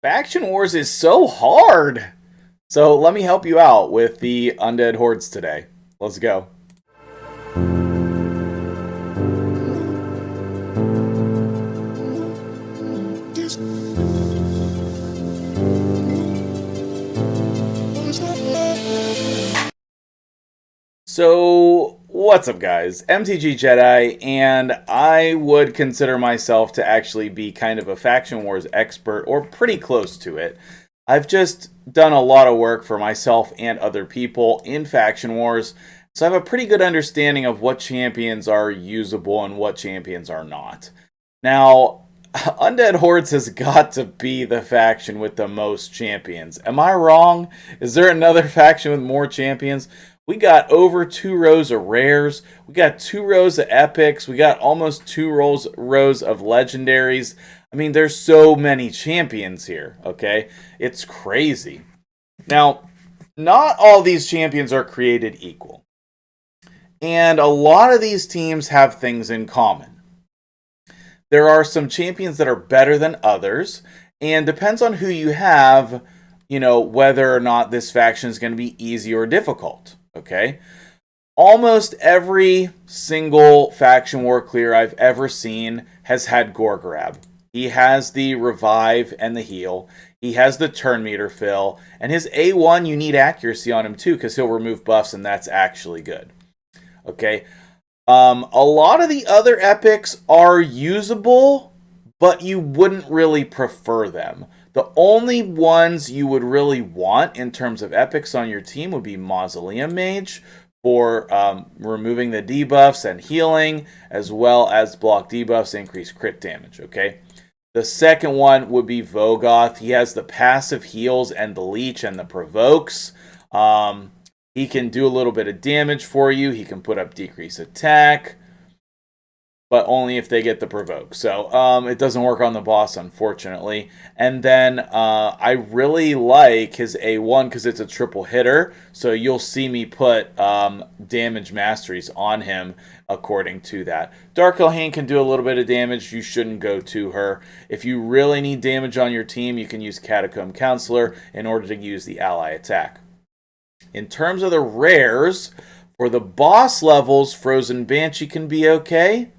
Faction Wars is so hard. So let me help you out with the Undead Hordes today. Let's go. So, what's up, guys? MTG Jedi, and I would consider myself to actually be kind of a Faction Wars expert, or pretty close to it. I've just done a lot of work for myself and other people in Faction Wars, so I have a pretty good understanding of what champions are usable and what champions are not. Now, Undead Hordes has got to be the faction with the most champions. Am I wrong? Is there another faction with more champions? We got over 2 rows of rares. We got 2 rows of epics. We got almost 2 rows of legendaries. I mean, there's so many champions here, okay? It's crazy. Now, not all these champions are created equal. And a lot of these teams have things in common. There are some champions that are better than others, and depends on who you have, whether or not this faction is going to be easy or difficult. Okay? Almost every single faction war clear I've ever seen has had Gore Grab. He has the revive and the heal. He has the turn meter fill. And his A1, you need accuracy on him too, because he'll remove buffs, and that's actually good. Okay? A lot of the other epics are usable, but you wouldn't really prefer them. The only ones you would really want in terms of epics on your team would be Mausoleum Mage for removing the debuffs and healing, as well as block debuffs, increase crit damage, okay? The second one would be Vogoth. He has the passive heals and the leech and the provokes. He can do a little bit of damage for you. He can put up decrease attack, but only if they get the provoke. So it doesn't work on the boss, unfortunately. And then I really like his A1 because it's a triple hitter. So you'll see me put damage masteries on him according to that. Dark Elhain can do a little bit of damage. You shouldn't go to her. If you really need damage on your team, you can use Catacomb Counselor in order to use the ally attack. In terms of the rares, for the boss levels, Frozen Banshee can be okay.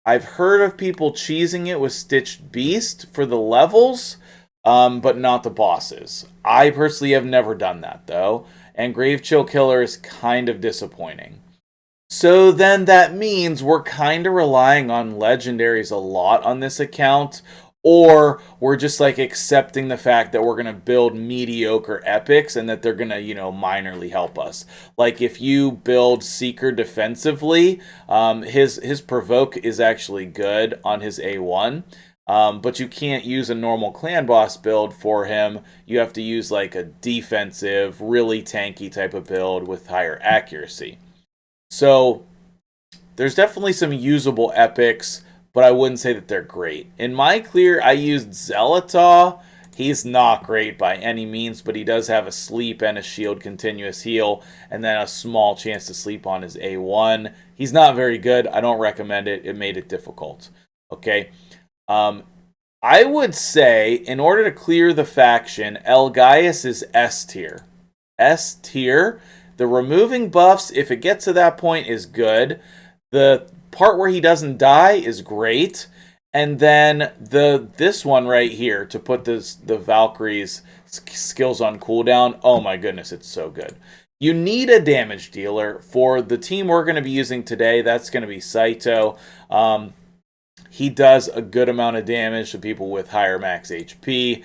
I've heard of people cheesing it with Stitched Beast for the levels, but not the bosses. I personally have never done that, though, and Grave Chill Killer is kind of disappointing. So then that means we're kind of relying on legendaries a lot on this account, or we're just like accepting the fact that we're going to build mediocre epics and that they're going to, minorly help us. Like if you build Seeker defensively, his provoke is actually good on his A1. But you can't use a normal clan boss build for him. You have to use like a defensive, really tanky type of build with higher accuracy. So there's definitely some usable epics, but I wouldn't say that they're great. In my clear, I used Xelataw. He's not great by any means, but he does have a sleep and a shield continuous heal, and then a small chance to sleep on his A1. He's not very good. I don't recommend it. It made it difficult. Okay? I would say, in order to clear the faction, Elgaius is S tier. S tier. The removing buffs, if it gets to that point, is good. The part where he doesn't die is great, and then this one right here to put the Valkyrie's skills on cooldown. Oh my goodness, it's so good. You need a damage dealer for the team we're going to be using today. That's going to be Saito. He does a good amount of damage to people with higher max HP.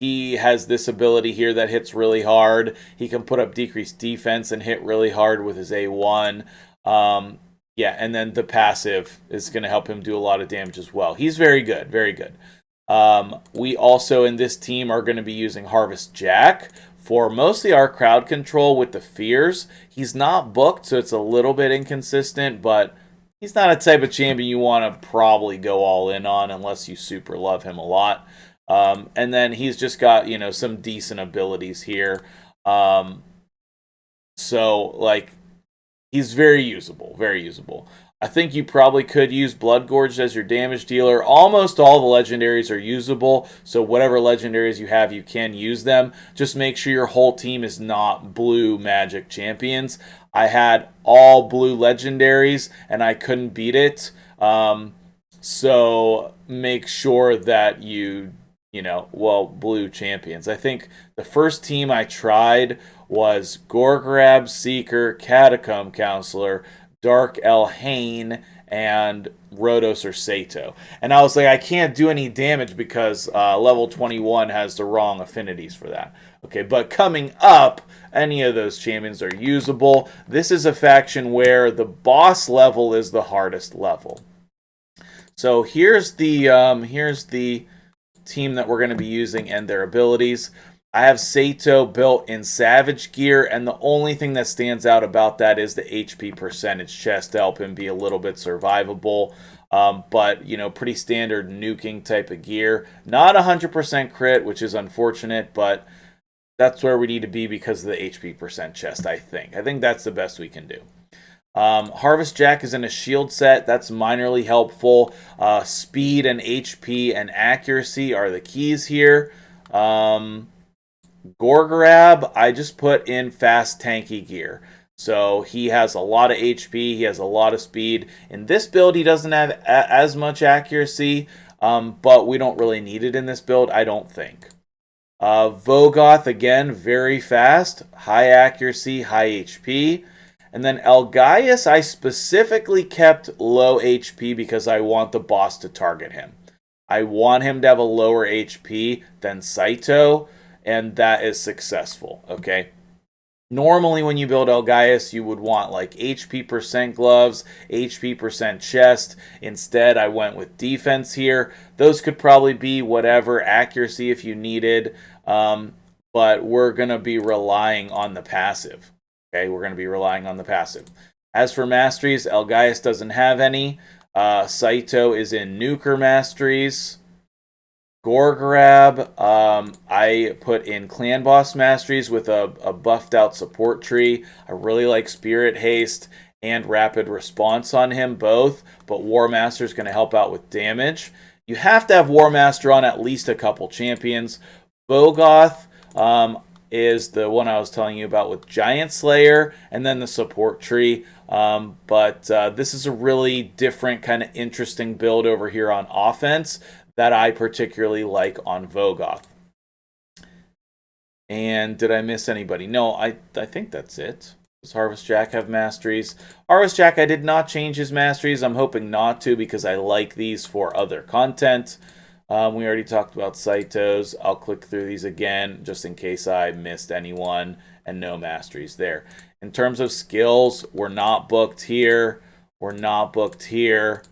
He has this ability here that hits really hard. He can put up decreased defense and hit really hard with his A1. Yeah, and then the passive is going to help him do a lot of damage as well. He's very good, very good. We also, in this team, are going to be using Harvest Jack for mostly our crowd control with the fears. He's not booked, so it's a little bit inconsistent, but he's not a type of champion you want to probably go all in on unless you super love him a lot. And then he's just got, some decent abilities here. So, like, he's very usable, very usable. I think you probably could use Blood Gorge as your damage dealer. Almost all the legendaries are usable, so whatever legendaries you have, you can use them. Just make sure your whole team is not blue magic champions. I had all blue legendaries, and I couldn't beat it. So make sure that blue champions. I think the first team I tried was Gorgrab, Seeker, Catacomb Counselor, Dark Elhain, and Rhodos or Sato. And I was like, I can't do any damage because level 21 has the wrong affinities for that. Okay, but coming up, any of those champions are usable. This is a faction where the boss level is the hardest level. So here's the team that we're going to be using and their abilities. I have Sato built in Savage gear, and the only thing that stands out about that is the HP percentage chest to help him be a little bit survivable. But, pretty standard nuking type of gear. Not 100% crit, which is unfortunate, but that's where we need to be because of the HP percent chest, I think. I think that's the best we can do. Harvest Jack is in a shield set. That's minorly helpful. Speed and HP and accuracy are the keys here. Gorgrab, I just put in fast tanky gear. So he has a lot of HP, he has a lot of speed. In this build, he doesn't have as much accuracy, but we don't really need it in this build, I don't think. Vogoth, again, very fast, high accuracy, high HP. And then Elgaius, I specifically kept low HP because I want the boss to target him. I want him to have a lower HP than Saito, and that is successful, okay? Normally when you build Elgaius, you would want like HP percent gloves, HP percent chest. Instead, I went with defense here. Those could probably be whatever, accuracy if you needed, but we're going to be relying on the passive. Okay, we're going to be relying on the passive. As for masteries, Elgaius doesn't have any. Saito is in Nuker masteries. Gorgrab, I put in Clan Boss masteries with a buffed out support tree. I really like Spirit Haste and Rapid Response on him both, but War Master is going to help out with damage. You have to have War Master on at least a couple champions. Vogoth is the one I was telling you about with Giant Slayer, and then the support tree. But this is a really different kind of interesting build over here on offense that I particularly like on Vogoth. And did I miss anybody? No, I think that's it. Does Harvest Jack have masteries? Harvest Jack, I did not change his masteries. I'm hoping not to because I like these for other content. We already talked about Saitos. I'll click through these again just in case I missed anyone, and no masteries there. In terms of skills, we're not booked here. We're not booked here.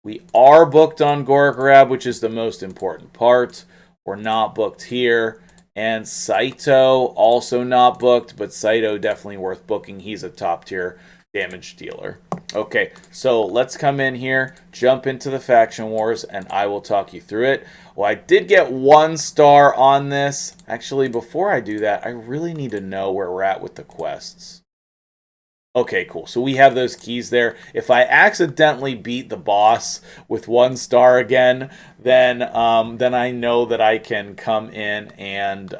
We are booked on Gorgrab, which is the most important part. We're not booked here. And Saito, also not booked, but Saito definitely worth booking. He's a top tier damage dealer. Okay, so let's come in here, jump into the faction wars, and I will talk you through it. Well, I did get 1 star on this. Actually, before I do that, I really need to know where we're at with the quests. Okay, cool. So we have those keys there. If I accidentally beat the boss with 1 star again, then I know that I can come in and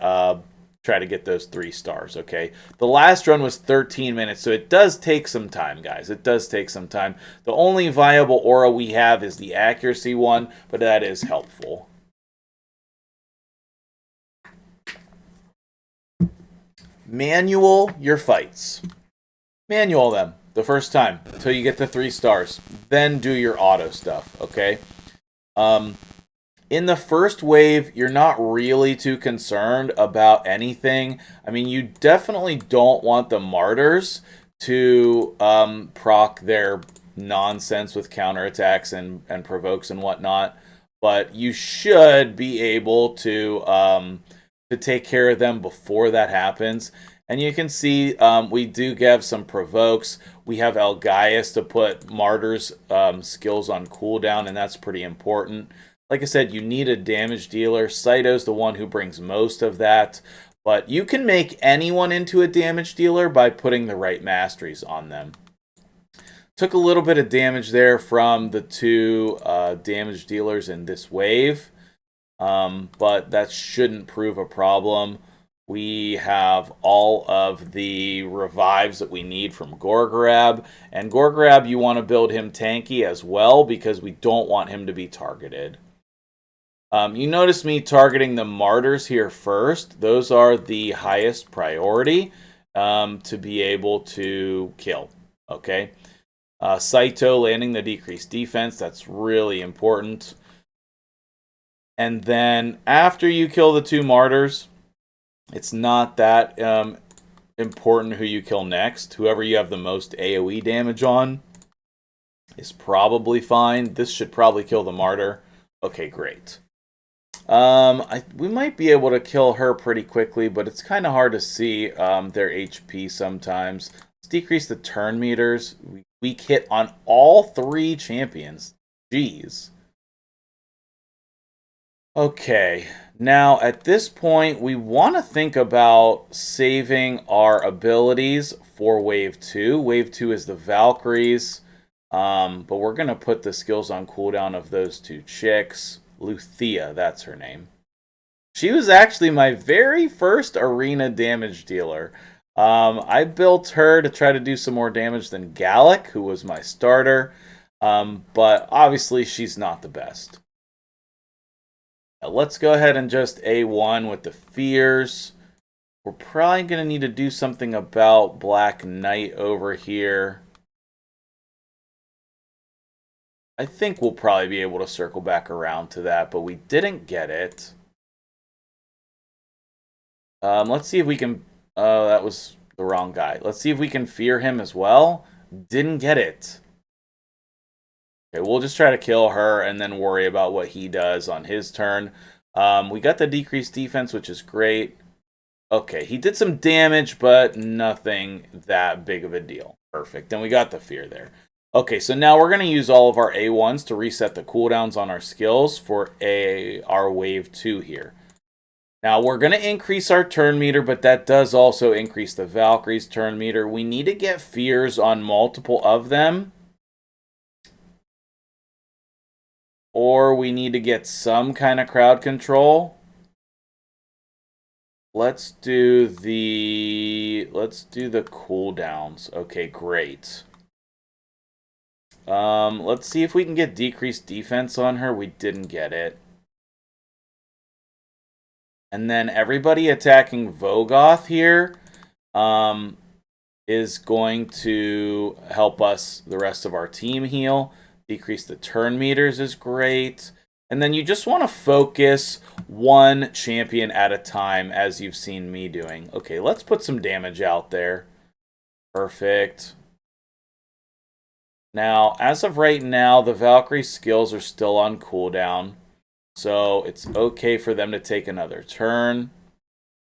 try to get those 3 stars, okay? The last run was 13 minutes, so it does take some time, guys. It does take some time. The only viable aura we have is the accuracy one, but that is helpful. Manual your fights. Manual them the first time until you get the 3 stars. Then do your auto stuff, okay? In the first wave, you're not really too concerned about anything. I mean, you definitely don't want the martyrs to proc their nonsense with counterattacks and provokes and whatnot. But you should be able to take care of them before that happens. And you can see we do have some provokes. We have Elgaius to put Martyr's skills on cooldown, and that's pretty important. Like I said, you need a damage dealer. Saito's the one who brings most of that. But you can make anyone into a damage dealer by putting the right masteries on them. Took a little bit of damage there from the two damage dealers in this wave, but that shouldn't prove a problem. We have all of the revives that we need from Gorgrab, and Gorgrab, you want to build him tanky as well because we don't want him to be targeted. You notice me targeting the martyrs here first. Those are the highest priority to be able to kill. Okay. Saito landing the decreased defense. That's really important. And then after you kill the two martyrs, it's not that important who you kill next. Whoever you have the most AoE damage on is probably fine. This should probably kill the martyr. Okay, great. We might be able to kill her pretty quickly, but it's kind of hard to see their HP sometimes. Let's decrease the turn meters. Weak hit on all three champions. Jeez. Okay, now at this point, we want to think about saving our abilities for Wave 2. Wave 2 is the Valkyries, but we're going to put the skills on cooldown of those two chicks. Luthia, that's her name. She was actually my very first arena damage dealer. I built her to try to do some more damage than Gallic, who was my starter, but obviously she's not the best. Now let's go ahead and just A1 with the fears. We're probably going to need to do something about Black Knight over here. I think we'll probably be able to circle back around to that, but we didn't get it. Let's see if we can... that was the wrong guy. Let's see if we can fear him as well. Didn't get it. Okay, we'll just try to kill her and then worry about what he does on his turn. We got the decreased defense, which is great. Okay, he did some damage, but nothing that big of a deal. Perfect. And we got the fear there. Okay, so now we're going to use all of our A1s to reset the cooldowns on our skills for our Wave 2 here. Now, we're going to increase our turn meter, but that does also increase the Valkyrie's turn meter. We need to get fears on multiple of them. Or we need to get some kind of crowd control. Let's do the cooldowns. Okay, great. Let's see if we can get decreased defense on her. We didn't get it. And then everybody attacking Vogoth here is going to help us, the rest of our team, heal. Decrease the turn meters is great. And then you just want to focus one champion at a time, as you've seen me doing. Okay, let's put some damage out there. Perfect. Now, as of right now, the Valkyrie skills are still on cooldown. So it's okay for them to take another turn,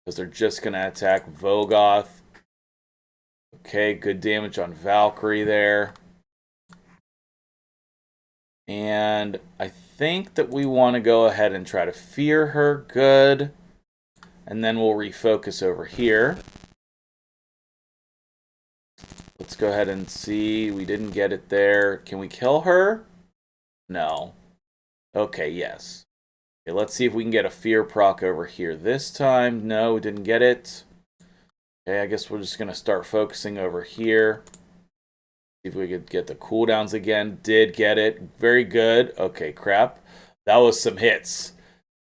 because they're just going to attack Vogoth. Okay, good damage on Valkyrie there. And I think that we want to go ahead and try to fear her. Good. And then we'll refocus over here. Let's go ahead and see. We didn't get it there. Can we kill her? No. Okay, yes. Okay, let's see if we can get a fear proc over here this time. No, we didn't get it. Okay, I guess we're just going to start focusing over here. See if we could get the cooldowns again. Did get it. Very good. Okay, crap. That was some hits.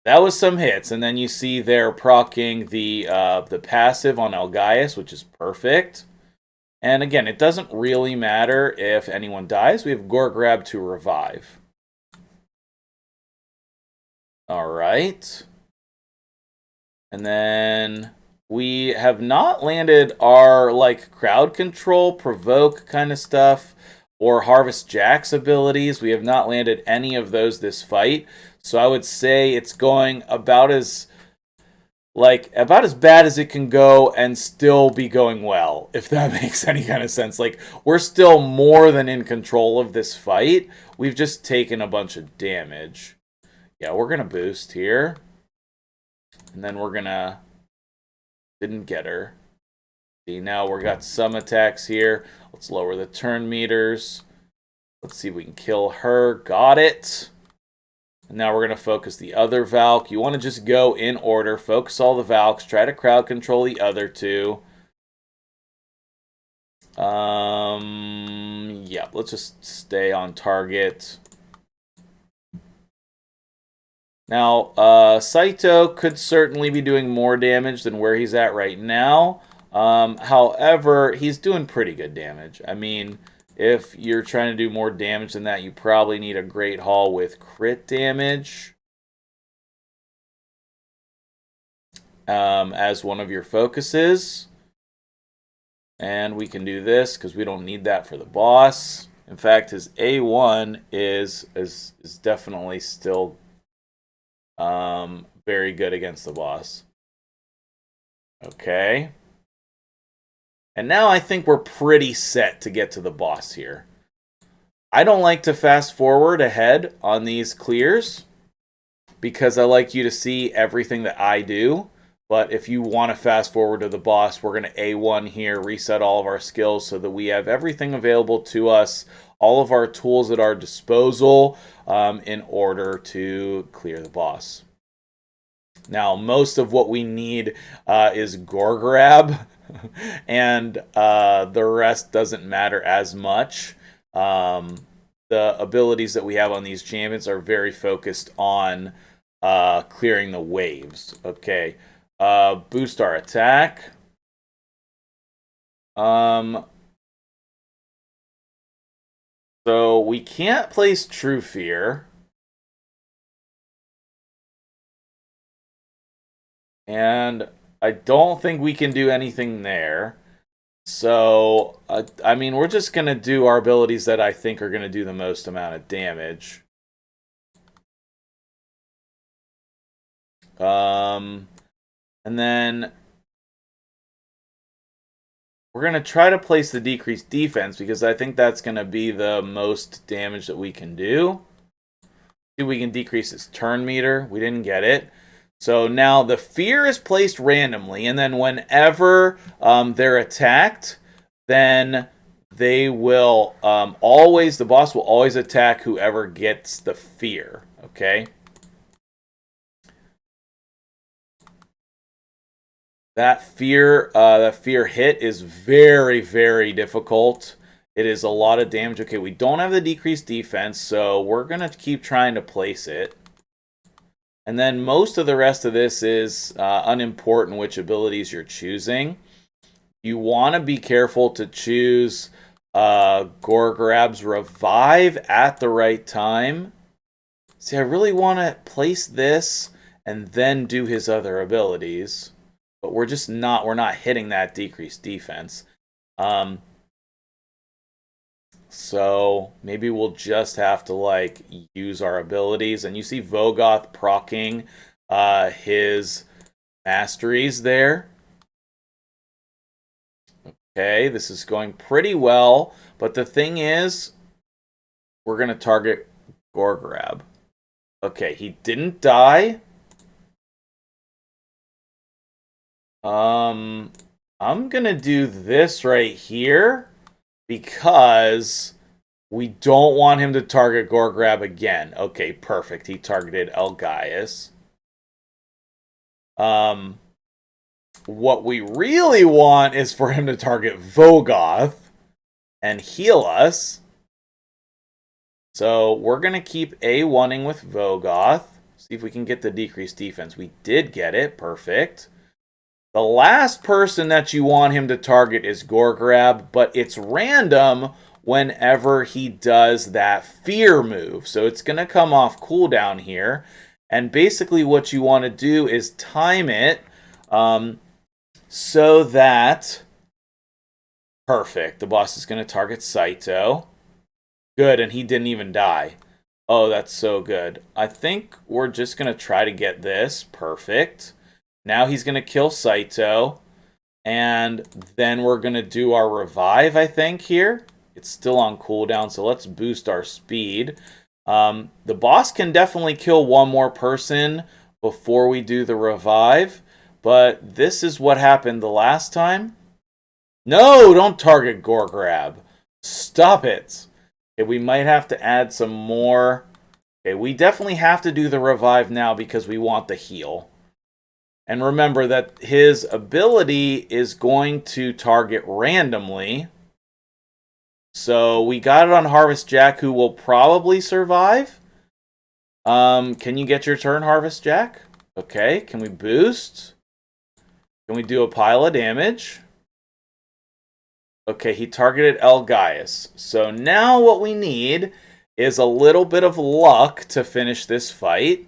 That was some hits. And then you see they're proccing the passive on Elgaius, which is perfect. And again, it doesn't really matter if anyone dies. We have Gorgrab to revive. All right. And then we have not landed our crowd control, provoke kind of stuff, or Harvest Jack's abilities. We have not landed any of those this fight. So I would say it's going about as bad as it can go and still be going well, if that makes any kind of sense. We're still more than in control of this fight. We've just taken a bunch of damage. Yeah, we're going to boost here. And then we're going to... Didn't get her. See, now we've got some attacks here. Let's lower the turn meters. Let's see if we can kill her. Got it. And now we're going to focus the other Valk. You want to just go in order. Focus all the Valks. Try to crowd control the other two. Yeah, let's just stay on target. Now, Saito could certainly be doing more damage than where he's at right now. However, he's doing pretty good damage. I mean, if you're trying to do more damage than that, you probably need a Great Hall with crit damage as one of your focuses. And we can do this because we don't need that for the boss. In fact, his A1 is definitely still very good against the boss. Okay. And now I think we're pretty set to get to the boss here. I don't like to fast forward ahead on these clears because I like you to see everything that I do. But if you want to fast forward to the boss, we're going to A1 here, reset all of our skills so that we have everything available to us, all of our tools at our disposal in order to clear the boss. Now, most of what we need is Gore Grab, and the rest doesn't matter as much. The abilities that we have on these champions are very focused on clearing the waves. Okay. Boost our attack. So we can't place True Fear. And I don't think we can do anything there. So, I mean, we're just going to do our abilities that I think are going to do the most amount of damage. And then we're going to try to place the decreased defense because I think that's going to be the most damage that we can do. See if we can decrease his turn meter. We didn't get it. So now the fear is placed randomly, and then whenever they're attacked, then they will the boss will always attack whoever gets the fear, okay? That fear hit is very, very difficult. It is a lot of damage. Okay, we don't have the decreased defense, so we're going to keep trying to place it. And then most of the rest of this is unimportant which abilities you're choosing. You want to be careful to choose Gore Grab's Revive at the right time. See, I really want to place this and then do his other abilities. But we're not hitting that decreased defense. So maybe we'll just have to like use our abilities. And you see Vogoth proccing his masteries there. Okay, this is going pretty well. But the thing is, we're going to target Gore Grab. Okay, he didn't die. I'm going to do this right here because we don't want him to target Gore Grab again. Okay, perfect. He targeted Elgaius. What we really want is for him to target Vogoth and heal us. So we're going to keep A1ing with Vogoth. See if we can get the decreased defense. We did get it. Perfect. The last person that you want him to target is Gore Grab, but it's random whenever he does that fear move. So it's going to come off cooldown here. And basically what you want to do is time it so that... Perfect. The boss is going to target Saito. Good, and he didn't even die. Oh, that's so good. I think we're just going to try to get this. Perfect. Now he's going to kill Saito. And then we're going to do our revive, I think, here. It's still on cooldown, so let's boost our speed. The boss can definitely kill one more person before we do the revive. But this is what happened the last time. No, don't target Gore Grab. Stop it. Okay, we might have to add some more. Okay, we definitely have to do the revive now because we want the heal. And remember that his ability is going to target randomly. So we got it on Harvest Jack, who will probably survive. Can you get your turn, Harvest Jack? Okay, can we boost? Can we do a pile of damage? Okay, he targeted El Gaius. So now what we need is a little bit of luck to finish this fight.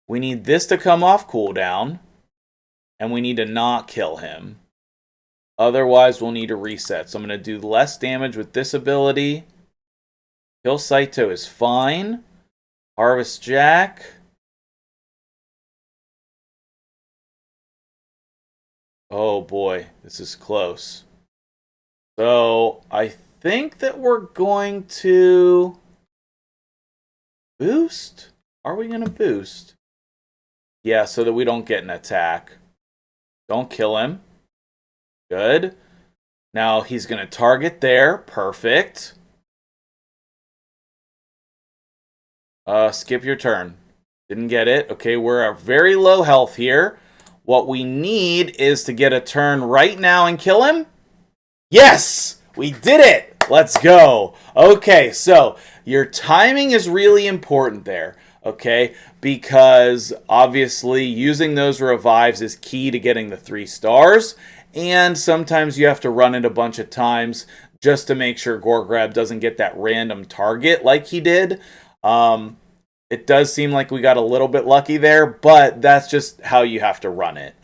We need this to come off cooldown. And we need to not kill him. Otherwise, we'll need to reset. So I'm going to do less damage with this ability. Kill Saito is fine. Harvest Jack. Oh boy, this is close. So I think that we're going to boost. Are we going to boost? Yeah, so that we don't get an attack. Don't kill him. Good. Now he's going to target there. Perfect. Skip your turn. Didn't get it. Okay, we're at very low health here. What we need is to get a turn right now and kill him. Yes! We did it! Let's go. Okay, so your timing is really important there. Okay, because obviously using those revives is key to getting the 3 stars. And sometimes you have to run it a bunch of times just to make sure Gorgrab doesn't get that random target like he did. It does seem like we got a little bit lucky there, but that's just how you have to run it.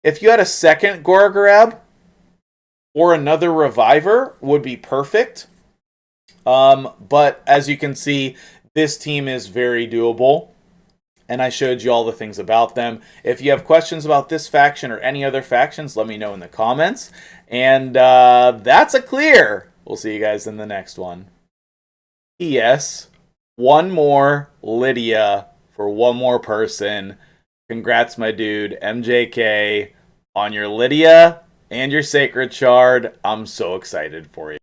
If you had a second Gorgrab or another reviver would be perfect. But as you can see, this team is very doable. And I showed you all the things about them. If you have questions about this faction or any other factions, let me know in the comments. And that's a clear. We'll see you guys in the next one. P.S. One more Lydia for one more person. Congrats, my dude, MJK, on your Lydia and your Sacred Shard. I'm so excited for you.